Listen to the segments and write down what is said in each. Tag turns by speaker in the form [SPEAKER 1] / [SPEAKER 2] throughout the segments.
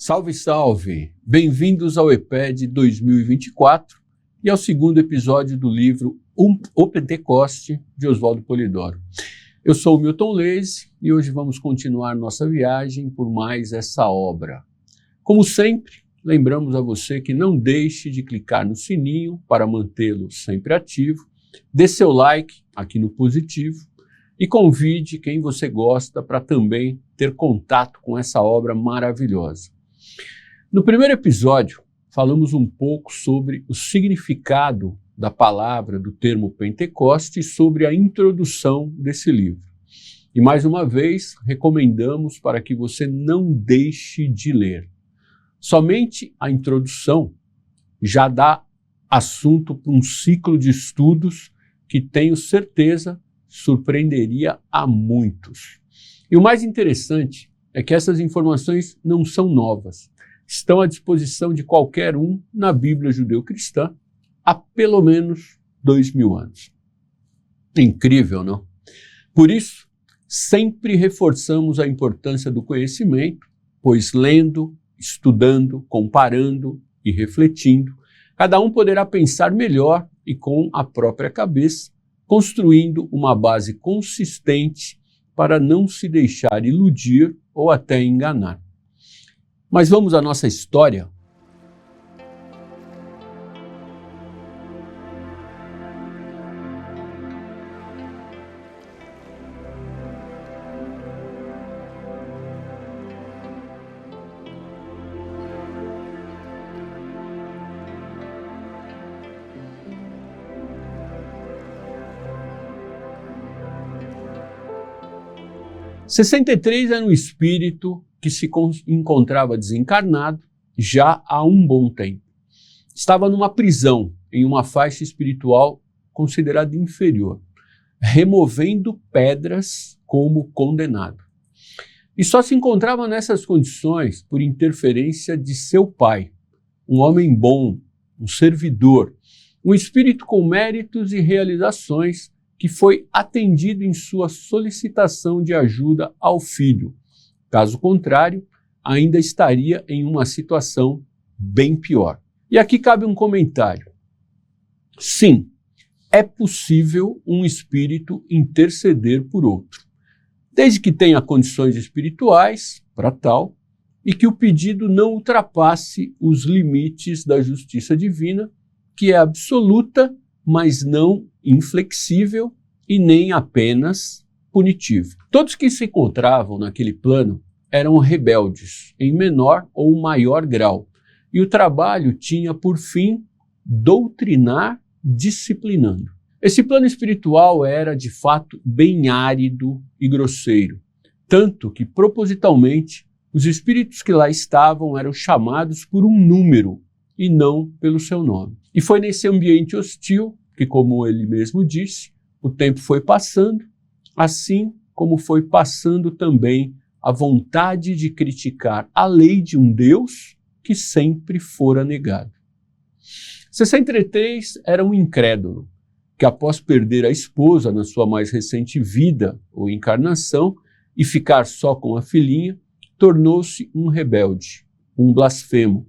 [SPEAKER 1] Salve, salve! Bem-vindos ao EPED 2024 e ao segundo episódio do livro O Pentecoste, de Oswaldo Polidoro. Eu sou o Milton Leise e hoje vamos continuar nossa viagem por mais essa obra. Como sempre, lembramos a você que não deixe de clicar no sininho para mantê-lo sempre ativo, dê seu like aqui no positivo e convide quem você gosta para também ter contato com essa obra maravilhosa. No primeiro episódio, falamos um pouco sobre o significado da palavra do termo Pentecoste e sobre a introdução desse livro. E mais uma vez, recomendamos para que você não deixe de ler. Somente a introdução já dá assunto para um ciclo de estudos que tenho certeza surpreenderia a muitos. E o mais interessante é que essas informações não são novas. Estão à disposição de qualquer um na Bíblia Judeu-Cristã há pelo menos 2000 anos. Incrível, não? Por isso, sempre reforçamos a importância do conhecimento, pois lendo, estudando, comparando e refletindo, cada um poderá pensar melhor e com a própria cabeça, construindo uma base consistente para não se deixar iludir ou até enganar. Mas vamos à nossa história? Em 63 era um espírito que se encontrava desencarnado já há um bom tempo. Estava numa prisão, em uma faixa espiritual considerada inferior, removendo pedras como condenado. E só se encontrava nessas condições por interferência de seu pai, um homem bom, um servidor, um espírito com méritos e realizações que foi atendido em sua solicitação de ajuda ao filho. Caso contrário, ainda estaria em uma situação bem pior. E aqui cabe um comentário. Sim, é possível um espírito interceder por outro, desde que tenha condições espirituais para tal e que o pedido não ultrapasse os limites da justiça divina, que é absoluta, mas não inflexível e nem apenas punitivo. Todos que se encontravam naquele plano eram rebeldes, em menor ou maior grau, e o trabalho tinha por fim doutrinar disciplinando. Esse plano espiritual era, de fato, bem árido e grosseiro, tanto que, propositalmente, os espíritos que lá estavam eram chamados por um número e não pelo seu nome. E foi nesse ambiente hostil que, como ele mesmo disse, o tempo foi passando, assim como foi passando também a vontade de criticar a lei de um Deus que sempre fora negado. 63 era um incrédulo, que após perder a esposa na sua mais recente vida ou encarnação e ficar só com a filhinha, tornou-se um rebelde, um blasfemo,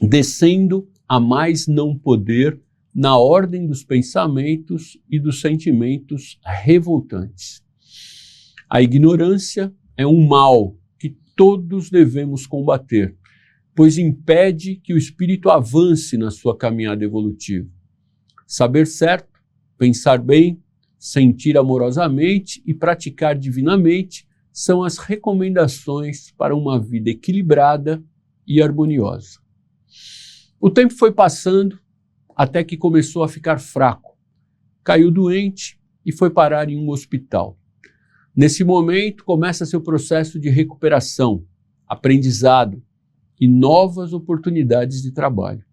[SPEAKER 1] descendo a mais não poder na ordem dos pensamentos e dos sentimentos revoltantes. A ignorância é um mal que todos devemos combater, pois impede que o espírito avance na sua caminhada evolutiva. Saber certo, pensar bem, sentir amorosamente e praticar divinamente são as recomendações para uma vida equilibrada e harmoniosa. O tempo foi passando até que começou a ficar fraco, caiu doente e foi parar em um hospital. Nesse momento, começa seu processo de recuperação, aprendizado e novas oportunidades de trabalho.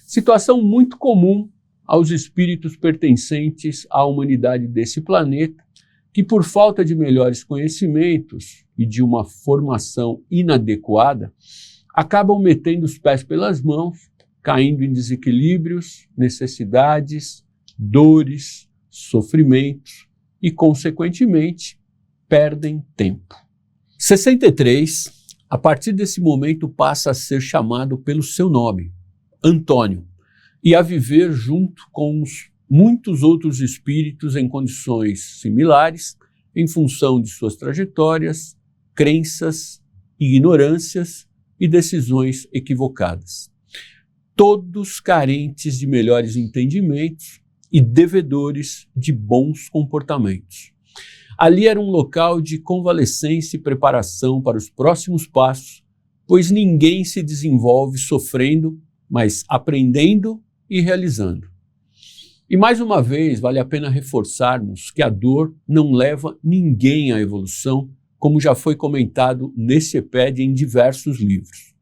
[SPEAKER 1] Situação muito comum aos espíritos pertencentes à humanidade desse planeta, que por falta de melhores conhecimentos e de uma formação inadequada, acabam metendo os pés pelas mãos, caindo em desequilíbrios, necessidades, dores, sofrimentos e, consequentemente, perdem tempo. 63 a partir desse momento passa a ser chamado pelo seu nome, Antônio, e a viver junto com muitos outros espíritos em condições similares, em função de suas trajetórias, crenças, ignorâncias e decisões equivocadas. Todos carentes de melhores entendimentos e devedores de bons comportamentos. Ali era um local de convalescência e preparação para os próximos passos, pois ninguém se desenvolve sofrendo, mas aprendendo e realizando. E mais uma vez, vale a pena reforçarmos que a dor não leva ninguém à evolução, como já foi comentado nesse EPED em diversos livros.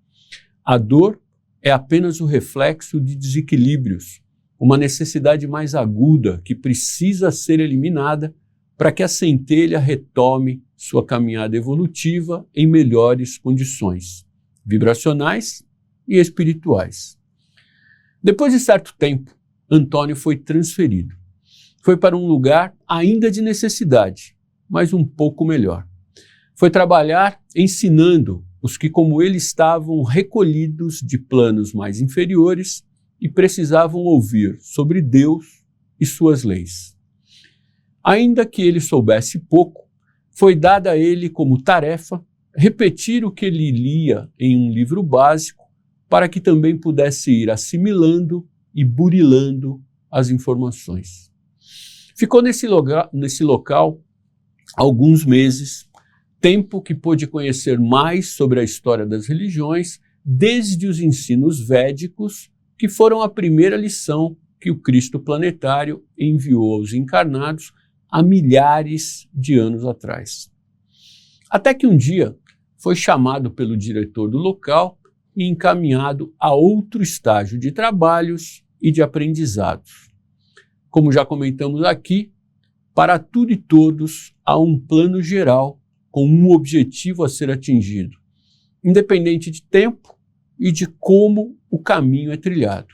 [SPEAKER 1] A dor é apenas o reflexo de desequilíbrios, uma necessidade mais aguda que precisa ser eliminada para que a centelha retome sua caminhada evolutiva em melhores condições, vibracionais e espirituais. Depois de certo tempo, Antônio foi transferido. Foi para um lugar ainda de necessidade, mas um pouco melhor. Foi trabalhar ensinando os que, como ele, estavam recolhidos de planos mais inferiores e precisavam ouvir sobre Deus e suas leis. Ainda que ele soubesse pouco, foi dada a ele como tarefa repetir o que ele lia em um livro básico para que também pudesse ir assimilando e burilando as informações. Ficou nesse local alguns meses, tempo que pôde conhecer mais sobre a história das religiões, desde os ensinos védicos, que foram a primeira lição que o Cristo planetário enviou aos encarnados há milhares de anos atrás. Até que um dia foi chamado pelo diretor do local e encaminhado a outro estágio de trabalhos e de aprendizados. Como já comentamos aqui, para tudo e todos há um plano geral com um objetivo a ser atingido, independente de tempo e de como o caminho é trilhado.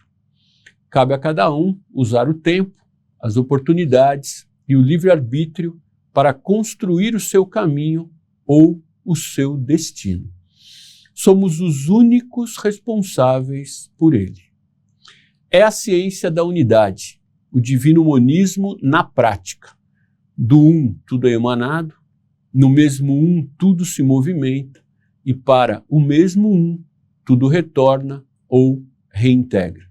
[SPEAKER 1] Cabe a cada um usar o tempo, as oportunidades e o livre-arbítrio para construir o seu caminho ou o seu destino. Somos os únicos responsáveis por ele. É a ciência da unidade, o divino monismo na prática. Do um tudo é emanado, no mesmo um tudo se movimenta e para o mesmo um tudo retorna ou reintegra.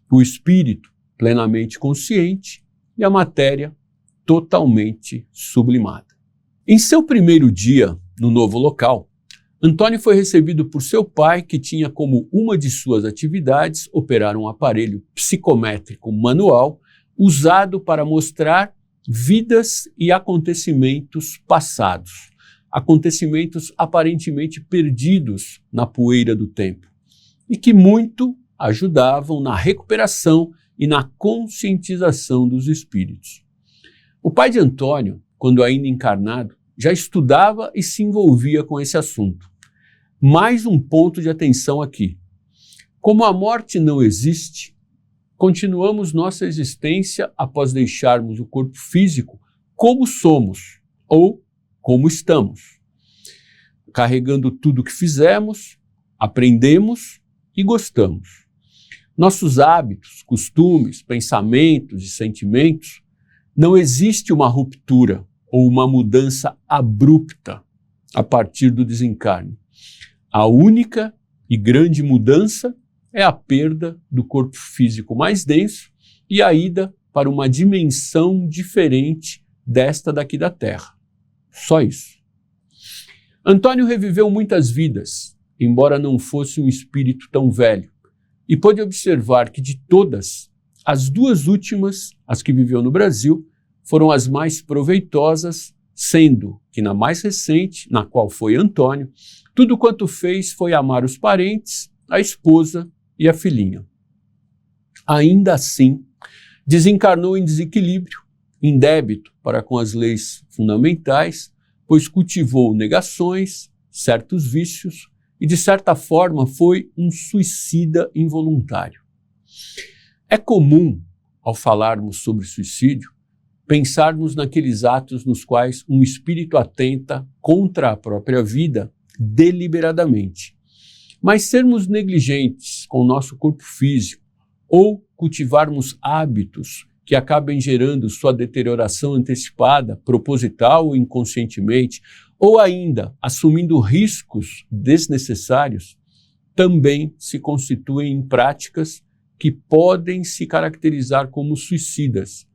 [SPEAKER 1] O espírito plenamente consciente e a matéria totalmente sublimada. Em seu primeiro dia no novo local, Antônio foi recebido por seu pai, que tinha como uma de suas atividades operar um aparelho psicométrico manual usado para mostrar vidas e acontecimentos passados, acontecimentos aparentemente perdidos na poeira do tempo, e que muito ajudavam na recuperação e na conscientização dos espíritos. O pai de Antônio, quando ainda encarnado, já estudava e se envolvia com esse assunto. Mais um ponto de atenção aqui. Como a morte não existe, continuamos nossa existência após deixarmos o corpo físico como somos ou como estamos, carregando tudo o que fizemos, aprendemos e gostamos. Nossos hábitos, costumes, pensamentos e sentimentos, não existe uma ruptura ou uma mudança abrupta a partir do desencarne. A única e grande mudança é a perda do corpo físico mais denso e a ida para uma dimensão diferente desta daqui da Terra. Só isso. Antônio reviveu muitas vidas, embora não fosse um espírito tão velho, e pôde observar que de todas, as duas últimas, as que viveu no Brasil, foram as mais proveitosas, sendo que na mais recente, na qual foi Antônio, tudo quanto fez foi amar os parentes, a esposa e a filhinha. Ainda assim, desencarnou em desequilíbrio, em débito para com as leis fundamentais, pois cultivou negações, certos vícios e, de certa forma, foi um suicida involuntário. É comum, ao falarmos sobre suicídio, pensarmos naqueles atos nos quais um espírito atenta contra a própria vida, deliberadamente. Mas sermos negligentes com o nosso corpo físico ou cultivarmos hábitos que acabem gerando sua deterioração antecipada, proposital ou inconscientemente, ou ainda assumindo riscos desnecessários, também se constituem em práticas que podem se caracterizar como suicidas,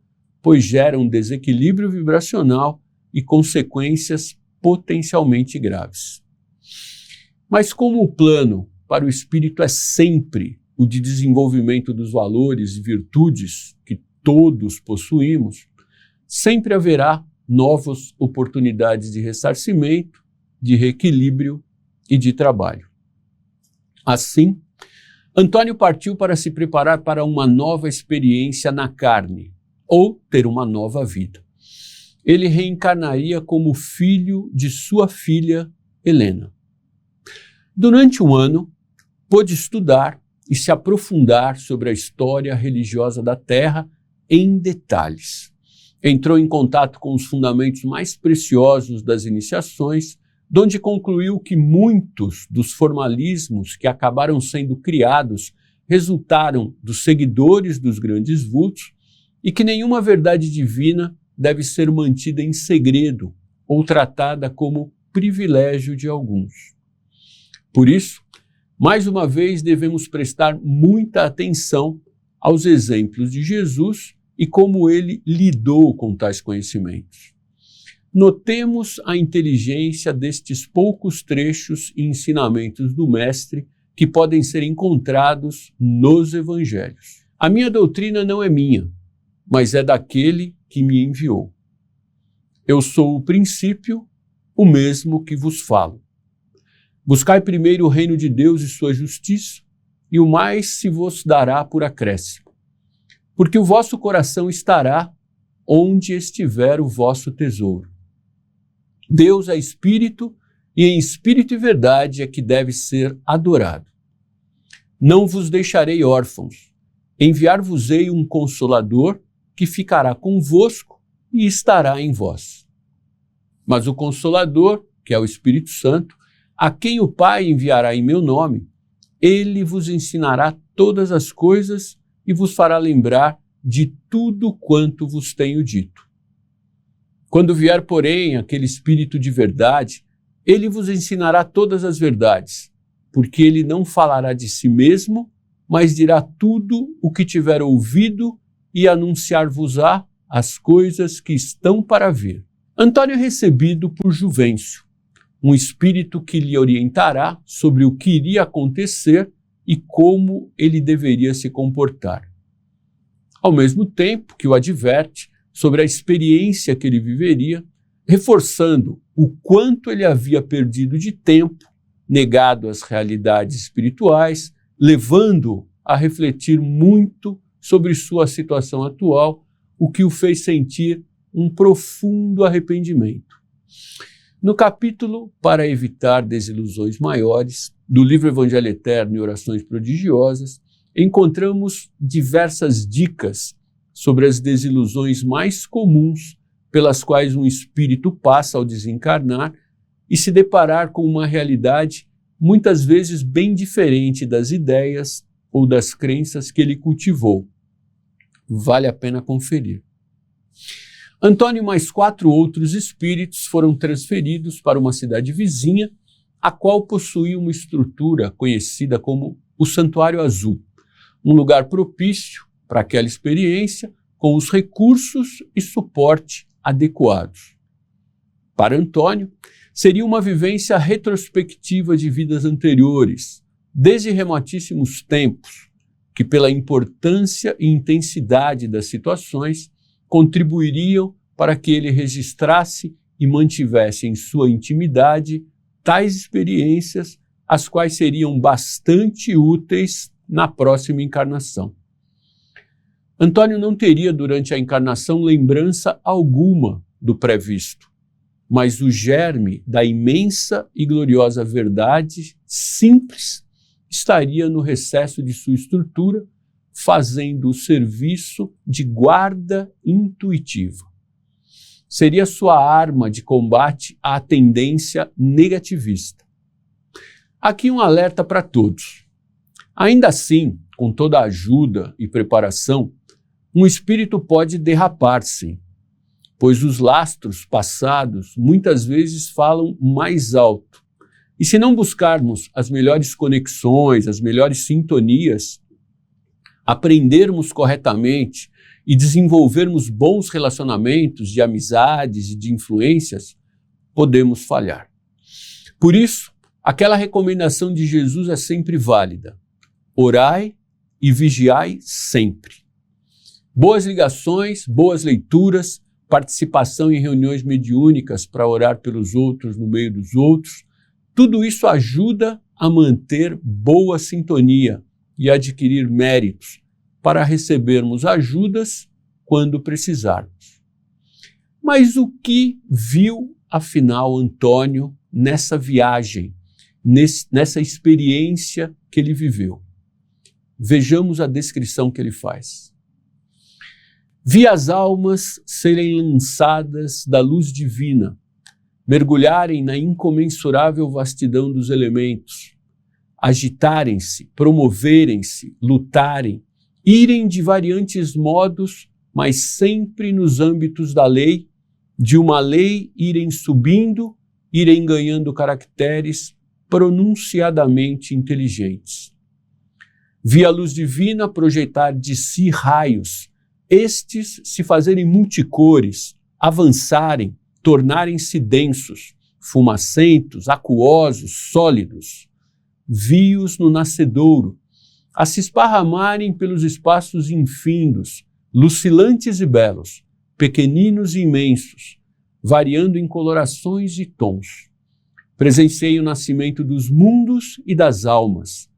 [SPEAKER 1] pois geram desequilíbrio vibracional e consequências potencialmente graves. Mas como o plano para o espírito é sempre o de desenvolvimento dos valores e virtudes que todos possuímos, sempre haverá novas oportunidades de ressarcimento, de reequilíbrio e de trabalho. Assim, Antônio partiu para se preparar para uma nova experiência na carne, ou ter uma nova vida. Ele reencarnaria como filho de sua filha Helena. Durante um ano, pôde estudar e se aprofundar sobre a história religiosa da Terra em detalhes. Entrou em contato com os fundamentos mais preciosos das iniciações, donde concluiu que muitos dos formalismos que acabaram sendo criados resultaram dos seguidores dos grandes vultos e que nenhuma verdade divina deve ser mantida em segredo ou tratada como privilégio de alguns. Por isso, mais uma vez devemos prestar muita atenção aos exemplos de Jesus e como ele lidou com tais conhecimentos. Notemos a inteligência destes poucos trechos e ensinamentos do Mestre que podem ser encontrados nos Evangelhos. A minha doutrina não é minha, mas é daquele que me enviou. Eu sou o princípio, o mesmo que vos falo. Buscai primeiro o reino de Deus e sua justiça, e o mais se vos dará por acréscimo. Porque o vosso coração estará onde estiver o vosso tesouro. Deus é espírito, e em espírito e verdade é que deve ser adorado. Não vos deixarei órfãos, enviar-vos-ei um Consolador que ficará convosco e estará em vós. Mas o Consolador, que é o Espírito Santo, a quem o Pai enviará em meu nome, ele vos ensinará todas as coisas e vos fará lembrar de tudo quanto vos tenho dito. Quando vier, porém, aquele Espírito de verdade, ele vos ensinará todas as verdades, porque ele não falará de si mesmo, mas dirá tudo o que tiver ouvido e anunciar-vos-á as coisas que estão para vir. Antônio é recebido por Juvencio, um espírito que lhe orientará sobre o que iria acontecer e como ele deveria se comportar. Ao mesmo tempo que o adverte sobre a experiência que ele viveria, reforçando o quanto ele havia perdido de tempo, negado as realidades espirituais, levando-o a refletir muito sobre sua situação atual, o que o fez sentir um profundo arrependimento. No capítulo Para Evitar Desilusões Maiores, do livro Evangelho Eterno e Orações Prodigiosas, encontramos diversas dicas sobre as desilusões mais comuns pelas quais um espírito passa ao desencarnar e se deparar com uma realidade muitas vezes bem diferente das ideias ou das crenças que ele cultivou. Vale a pena conferir. Antônio e mais 4 outros espíritos foram transferidos para uma cidade vizinha, a qual possuía uma estrutura conhecida como o Santuário Azul, um lugar propício para aquela experiência, com os recursos e suporte adequados. Para Antônio, seria uma vivência retrospectiva de vidas anteriores, desde remotíssimos tempos, que pela importância e intensidade das situações, contribuiriam para que ele registrasse e mantivesse em sua intimidade tais experiências, as quais seriam bastante úteis na próxima encarnação. Antônio não teria durante a encarnação lembrança alguma do previsto, mas o germe da imensa e gloriosa verdade simples estaria no recesso de sua estrutura, fazendo o serviço de guarda intuitiva. Seria sua arma de combate à tendência negativista, Aqui um alerta para todos. Ainda assim, com toda a ajuda e preparação, um espírito pode derrapar-se, pois os lastros passados muitas vezes falam mais alto. E se não buscarmos as melhores conexões, as melhores sintonias, aprendermos corretamente e desenvolvermos bons relacionamentos de amizades e de influências, podemos falhar. Por isso, aquela recomendação de Jesus é sempre válida. Orai e vigiai sempre. Boas ligações, boas leituras, participação em reuniões mediúnicas para orar pelos outros no meio dos outros, tudo isso ajuda a manter boa sintonia e adquirir méritos para recebermos ajudas quando precisarmos. Mas o que viu, afinal, Antônio nessa viagem, nessa experiência que ele viveu? Vejamos a descrição que ele faz. Vi as almas serem lançadas da luz divina, mergulharem na incomensurável vastidão dos elementos, agitarem-se, promoverem-se, lutarem, irem de variantes modos, mas sempre nos âmbitos da lei, de uma lei irem subindo, irem ganhando caracteres pronunciadamente inteligentes. Vi a luz divina projetar de si raios, estes se fazerem multicores, avançarem, tornarem-se densos, fumacentos, aquosos, sólidos. Vi-os no nascedouro, a se esparramarem pelos espaços infindos, lucilantes e belos, pequeninos e imensos, variando em colorações e tons. Presenciei o nascimento dos mundos e das almas.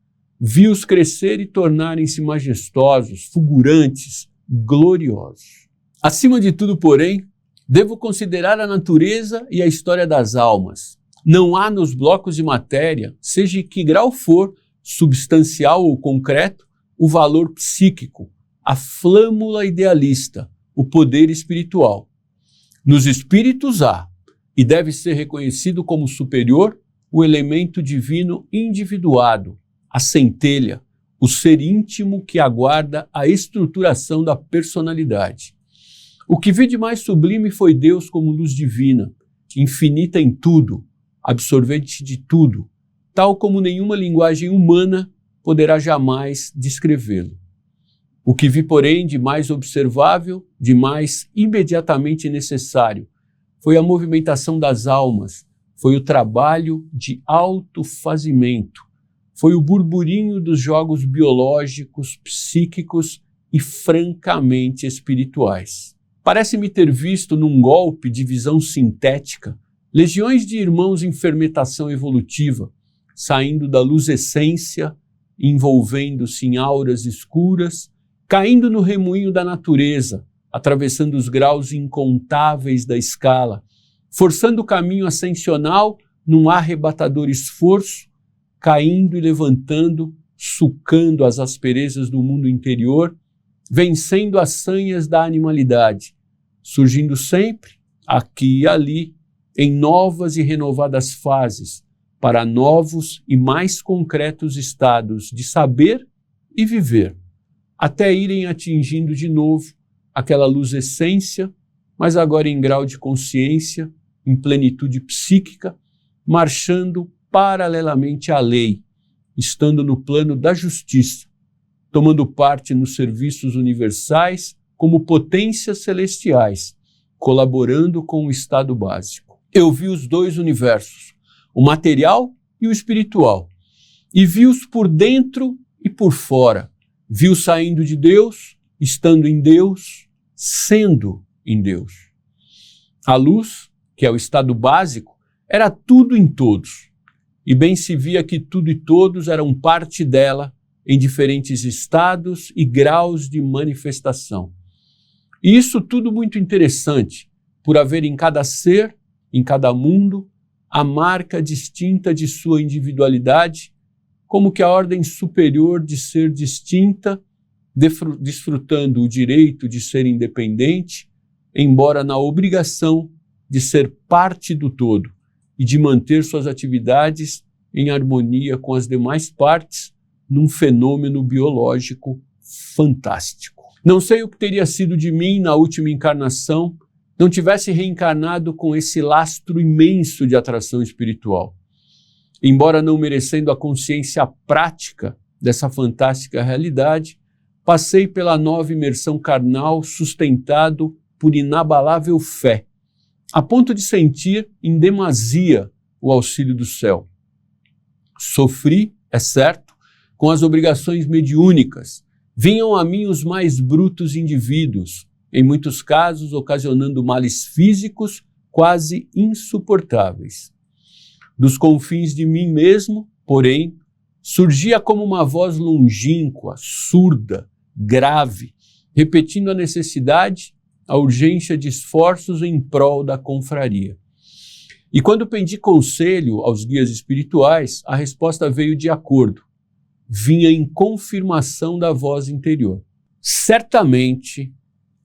[SPEAKER 1] Vi-os crescer e tornarem-se majestosos, fulgurantes, gloriosos. Acima de tudo, porém, devo considerar a natureza e a história das almas. Não há nos blocos de matéria, seja em que grau for, substancial ou concreto, o valor psíquico, a flâmula idealista, o poder espiritual. Nos espíritos há, e deve ser reconhecido como superior, o elemento divino individuado, a centelha, o ser íntimo que aguarda a estruturação da personalidade. O que vi de mais sublime foi Deus como luz divina, infinita em tudo, absorvente de tudo, tal como nenhuma linguagem humana poderá jamais descrevê-lo. O que vi, porém, de mais observável, de mais imediatamente necessário, foi a movimentação das almas, foi o trabalho de autofazimento, foi o burburinho dos jogos biológicos, psíquicos e francamente espirituais. Parece-me ter visto num golpe de visão sintética legiões de irmãos em fermentação evolutiva, saindo da luz essência, envolvendo-se em auras escuras, caindo no remoinho da natureza, atravessando os graus incontáveis da escala, forçando o caminho ascensional num arrebatador esforço, caindo e levantando, sucando as asperezas do mundo interior, vencendo as sanhas da animalidade, surgindo sempre, aqui e ali, em novas e renovadas fases, para novos e mais concretos estados de saber e viver, até irem atingindo de novo aquela luz essência, mas agora em grau de consciência, em plenitude psíquica, marchando paralelamente à lei, estando no plano da justiça, tomando parte nos serviços universais como potências celestiais, colaborando com o estado básico. Eu vi os dois universos, o material e o espiritual, e vi-os por dentro e por fora, vi-os saindo de Deus, estando em Deus, sendo em Deus. A luz, que é o estado básico, era tudo em todos, e bem se via que tudo e todos eram parte dela em diferentes estados e graus de manifestação. E isso tudo muito interessante, por haver em cada ser, em cada mundo, a marca distinta de sua individualidade, como que a ordem superior de ser distinta, desfrutando o direito de ser independente, embora na obrigação de ser parte do todo e de manter suas atividades em harmonia com as demais partes, num fenômeno biológico fantástico. Não sei o que teria sido de mim na última encarnação, não tivesse reencarnado com esse lastro imenso de atração espiritual. Embora não merecendo a consciência prática dessa fantástica realidade, passei pela nova imersão carnal sustentado por inabalável fé, a ponto de sentir em demasia o auxílio do céu. Sofri, é certo, com as obrigações mediúnicas. Vinham a mim os mais brutos indivíduos, em muitos casos ocasionando males físicos quase insuportáveis. Dos confins de mim mesmo, porém, surgia como uma voz longínqua, surda, grave, repetindo a necessidade, a urgência de esforços em prol da confraria. E quando pendi conselho aos guias espirituais, a resposta veio de acordo. Vinha em confirmação da voz interior. Certamente,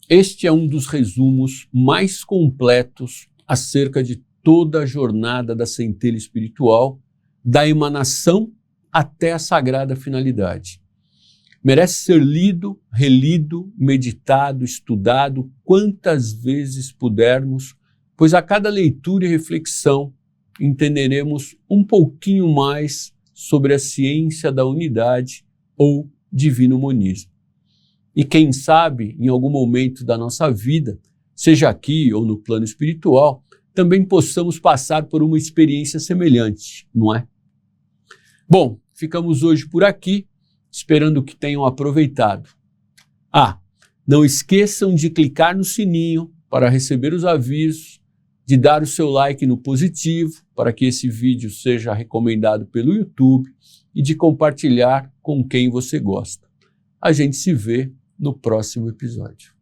[SPEAKER 1] este é um dos resumos mais completos acerca de toda a jornada da centelha espiritual, da emanação até a sagrada finalidade. Merece ser lido, relido, meditado, estudado quantas vezes pudermos, pois a cada leitura e reflexão entenderemos um pouquinho mais sobre a ciência da unidade ou divino monismo. E quem sabe, em algum momento da nossa vida, seja aqui ou no plano espiritual, também possamos passar por uma experiência semelhante, não é? Bom, ficamos hoje por aqui, esperando que tenham aproveitado. Não esqueçam de clicar no sininho para receber os avisos, de dar o seu like no positivo, para que esse vídeo seja recomendado pelo YouTube, e de compartilhar com quem você gosta. A gente se vê no próximo episódio.